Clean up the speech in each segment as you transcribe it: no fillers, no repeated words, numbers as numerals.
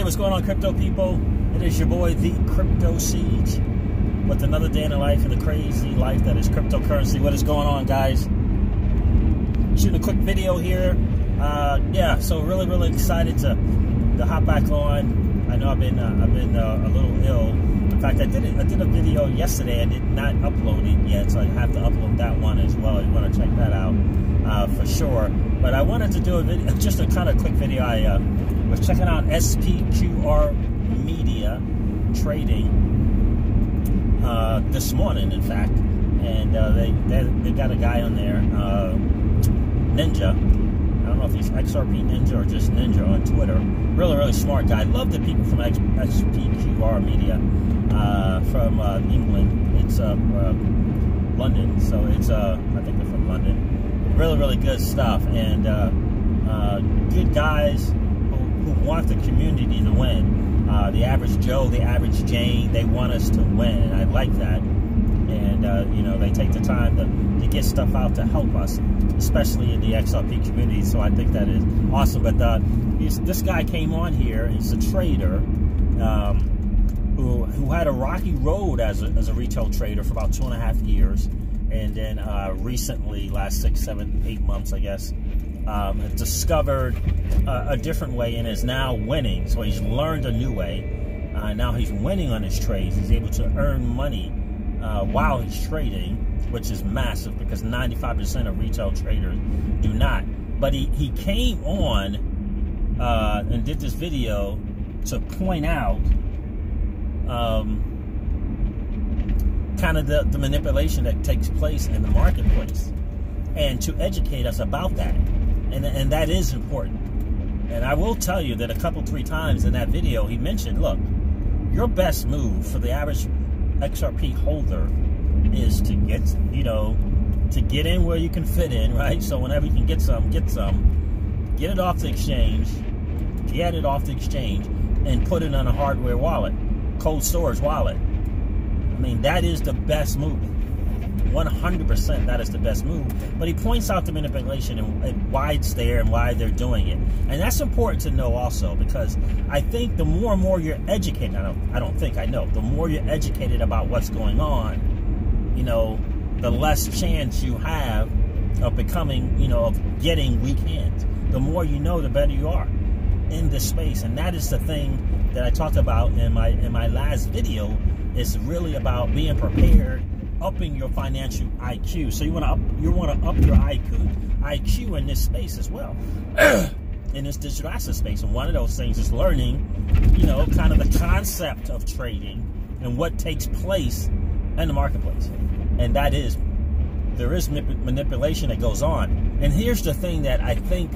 Hey, what's going on, crypto people? It is your boy, the Crypto Siege, with another day in the life of the crazy life that is cryptocurrency. What is going on, guys? Shooting a quick video here. Yeah, so really excited to hop back on. I know I've been a little ill. In fact, I did a video yesterday. I did not upload it yet, so I have to upload that one as well. You want to check that out for sure. But I wanted to do a video, just a kind of quick video. I was checking out SPQR Media Trading this morning, in fact, and they got a guy on there, Ninja. I don't know if he's XRP Ninja or just Ninja on Twitter. Really smart guy. Love the people from SPQR Media from England. It's London, so it's I think they're from London. Really good stuff, and good guys who want the community to win. The average Joe, the average Jane, they want us to win, and I like that. And you know, they take the time to get stuff out to help us, especially in the XRP community. So I think that is awesome. But this guy came on here. He's a trader who had a rocky road as a retail trader for about 2.5 years. And then recently, last 6, 7, 8 months, I guess, discovered a different way and is now winning. So he's learned a new way. Now he's winning on his trades. He's able to earn money while he's trading, which is massive because 95% of retail traders do not. But he came on and did this video to point out kind of the manipulation that takes place in the marketplace, and to educate us about that, and that is important. And I will tell you that a couple, 3 times in that video he mentioned, look, your best move for the average XRP holder is to get, you know, to get in where you can fit in, right? So whenever you can get some, get it off the exchange, and put it on a hardware wallet, cold storage wallet. I mean, that is the best move. 100% that is the best move. But he points out the manipulation and why it's there and why they're doing it. And that's important to know also, because I think the more and more you're educated, I don't think I know, the more you're educated about what's going on, you know, the less chance you have of becoming, you know, of getting weak hands. The more you know, the better you are in this space. And that is the thing that I talked about in my last video. It's really about being prepared, upping your financial IQ. So you want to up your IQ in this space as well, in this digital asset space. And one of those things is learning, you know, kind of the concept of trading and what takes place in the marketplace. And that is, there is manipulation that goes on. And here's the thing that I think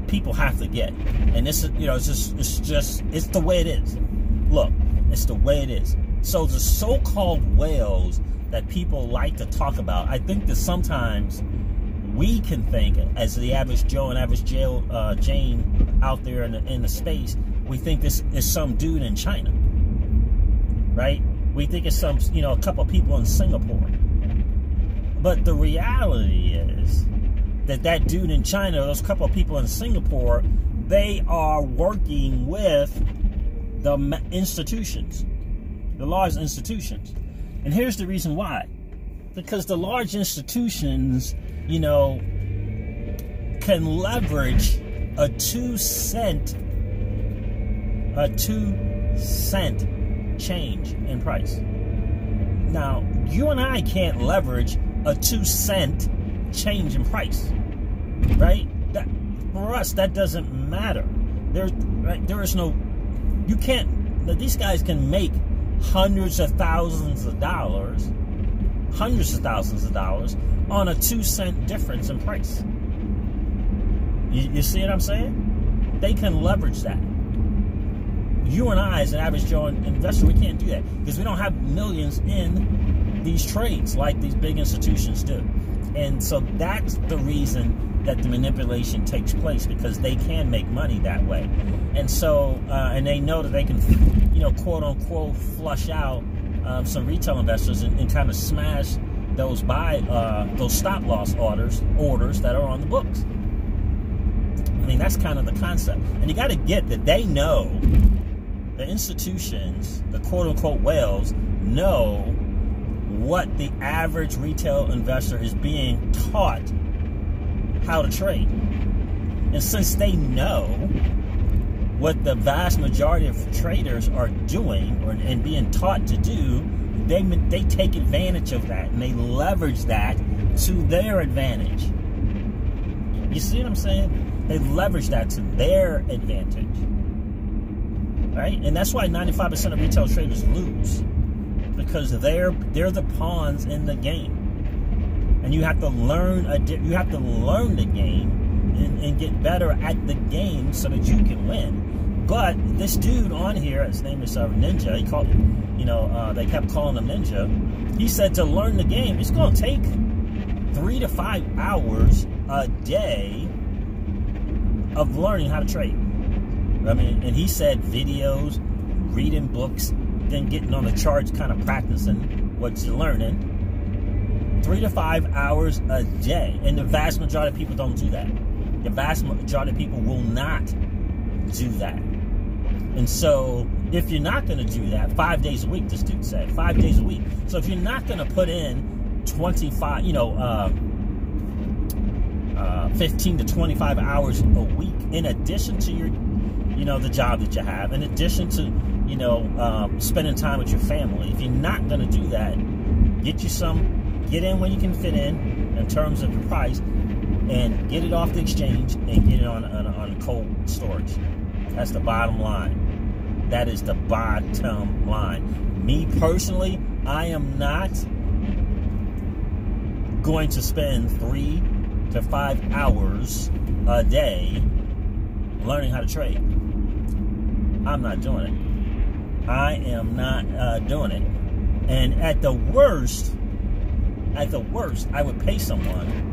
people have to get, and this is, you know, it's the way it is. Look, it's the way it is. So the so-called whales that people like to talk about, I think that sometimes we can think, as the average Joe and average Jane out there in the space, we think this is some dude in China, right? We think it's some, you know, a couple people in Singapore. But the reality is that dude in China, those couple of people in Singapore, they are working with the institutions, the large institutions. And here's the reason why. Because the large institutions, you know, can leverage a 2 cent change in price. Now, you and I can't leverage a 2 cent change in price, right? That, for us, that doesn't matter. There is no, you can't, these guys can make hundreds of thousands of dollars on a 2 cent difference in price. You see what I'm saying? They can leverage that. You and I, as an average Joe investor, we can't do that because we don't have millions in these trades like these big institutions do. And so that's the reason that the manipulation takes place, because they can make money that way. And so, and they know that they can, you know, quote unquote, flush out some retail investors and kind of smash those those stop loss orders that are on the books. mean, that's kind of the concept. And you got to get that they know, the institutions, the quote-unquote whales, know what the average retail investor is being taught how to trade. And since they know what the vast majority of traders are doing and being taught to do, they take advantage of that, and they leverage that to their advantage. You see what I'm saying? They leverage that to their advantage, right? And that's why 95% of retail traders lose, because they're the pawns in the game, and you have to learn the game and get better at the game so that you can win. But this dude on here, his name is Ninja. He called, they kept calling him Ninja. He said to learn the game, it's going to take 3 to 5 hours a day of learning how to trade. I mean, and he said videos, reading books, then getting on the charts, kind of practicing what you're learning. 3 to 5 hours a day. And the vast majority of people don't do that. The vast majority of people will not do that. And so, if you're not going to do that, 5 days a week, this dude said, 5 days a week. So if you're not going to put in 15 to 25 hours a week, in addition to your, the job that you have, in addition to, spending time with your family, if you're not going to do that, get in when you can fit in terms of your price, and get it off the exchange and get it on cold storage. That's the bottom line. That is the bottom line. Me personally, I am not going to spend 3 to 5 hours a day learning how to trade. I'm not doing it. I am not doing it. And at the worst, I would pay someone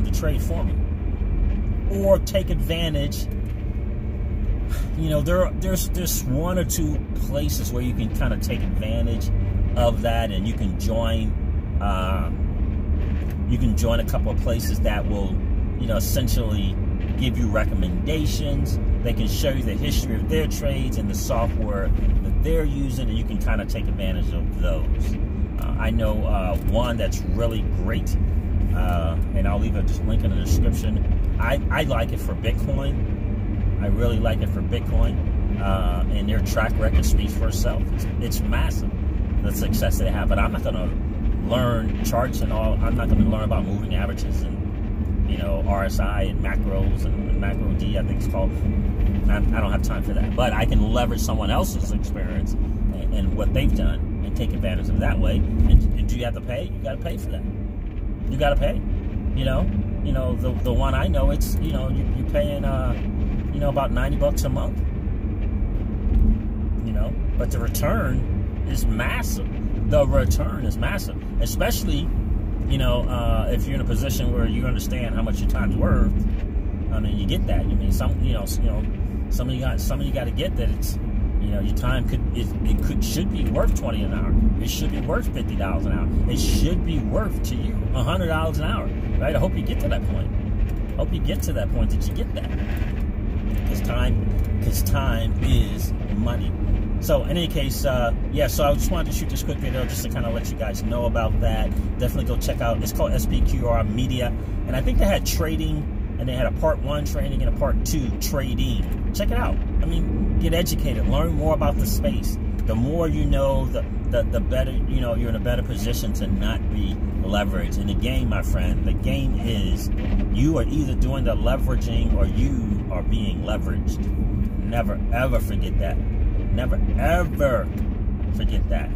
to trade for me, or take advantage. There's 1 or 2 places where you can kind of take advantage of that, and you can join. You can join a couple of places that will, essentially give you recommendations. They can show you the history of their trades and the software that they're using, and you can kind of take advantage of those. I know one that's really great, and I'll leave a link in the description. I like it for Bitcoin. I really like it for Bitcoin, and their track record speaks for itself. It's massive, the success they have. But I'm not going to learn charts and all. I'm not going to learn about moving averages and RSI and macros and macro D, I think it's called. I don't have time for that. But I can leverage someone else's experience and what they've done and take advantage of that way. And do you have to pay? You got to pay for that. You got to pay. The one I know, it's you're paying about $90 a month. But the return is massive. The return is massive, especially if you're in a position where you understand how much your time's worth. I mean, you get that. I mean, some of you got to get that it's your time should be worth $20 an hour. It should be worth $50 an hour. It should be worth to you $100 an hour, right? I hope you get to that point. I hope you get to that point that you get that, because time is money. So in any case, so I just wanted to shoot this quick video just to kind of let you guys know about that. Definitely go check out. It's called SPQR Media, and I think they had trading. And they had a part 1 training and a part 2 trading. Check it out. I mean, get educated. Learn more about the space. The more you know, the better, you're in a better position to not be leveraged. In the game, my friend, the game is you are either doing the leveraging or you are being leveraged. Never, ever forget that. Never, ever forget that.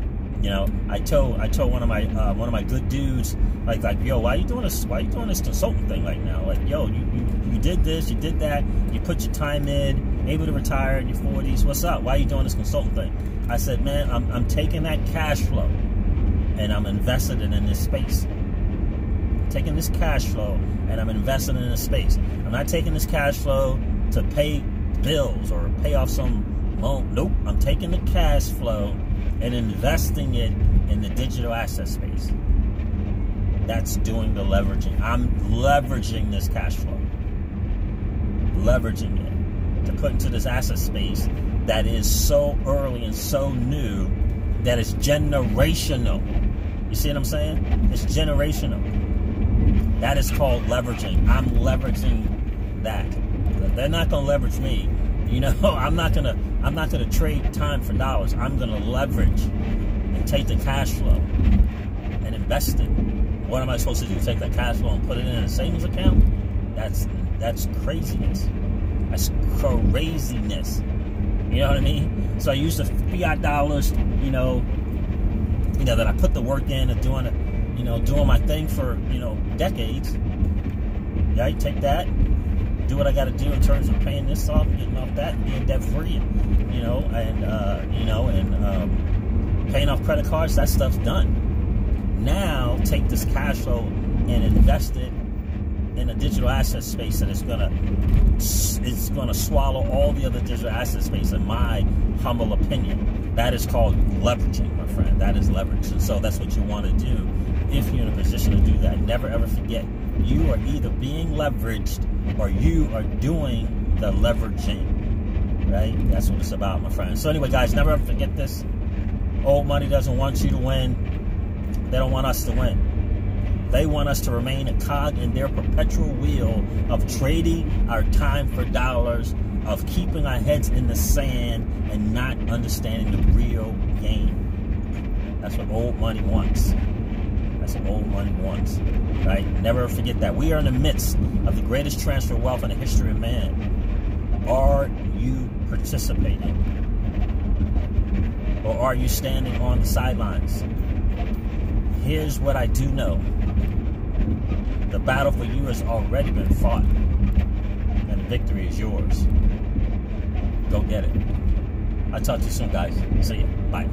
I told one of my good dudes, like, yo, why are you doing this consultant thing right now? Like, yo, you did this, you did that, you put your time in, able to retire in your 40s. What's up? Why are you doing this consultant thing? I said, man, I'm taking that cash flow and I'm investing it in this space. I'm taking this cash flow and I'm investing it in this space. I'm not taking this cash flow to pay bills or pay off some loan. Nope. I'm taking the cash flow and investing it in the digital asset space. That's doing the leveraging. I'm leveraging this cash flow. leveraging it to put into this asset space that is so early and so new that it's generational. You see what I'm saying? It's generational. That is called leveraging. I'm leveraging that. They're not going to leverage me. You know, I'm not gonna trade time for dollars. I'm gonna leverage and take the cash flow and invest it. What am I supposed to do? Take that cash flow and put it in a savings account? That's craziness. That's craziness. You know what I mean? So I use the fiat dollars, you know, that I put the work in and doing my thing for, decades. Right? Take that, do what I got to do in terms of paying this off, getting off that, and being debt free, and paying off credit cards. That stuff's done. Now take this cash flow and invest it in a digital asset space that it's gonna swallow all the other digital asset space, in my humble opinion. That is called leveraging, my friend. That is leverage. And so that's what you want to do if you're in a position to do that. Never ever forget, you are either being leveraged or you are doing the leveraging. Right? That's what it's about, my friend. So anyway, guys, never ever forget this. Old money doesn't want you to win. They don't want us to win. They want us to remain a cog in their perpetual wheel of trading our time for dollars, of keeping our heads in the sand and not understanding the real game. That's what old money wants. That's what old money wants. Right? Never forget that. We are in the midst of the greatest transfer of wealth in the history of man. Are you participating? Or are you standing on the sidelines? Here's what I do know. The battle for you has already been fought, and the victory is yours. Go get it. I'll talk to you soon, guys. See ya. Bye.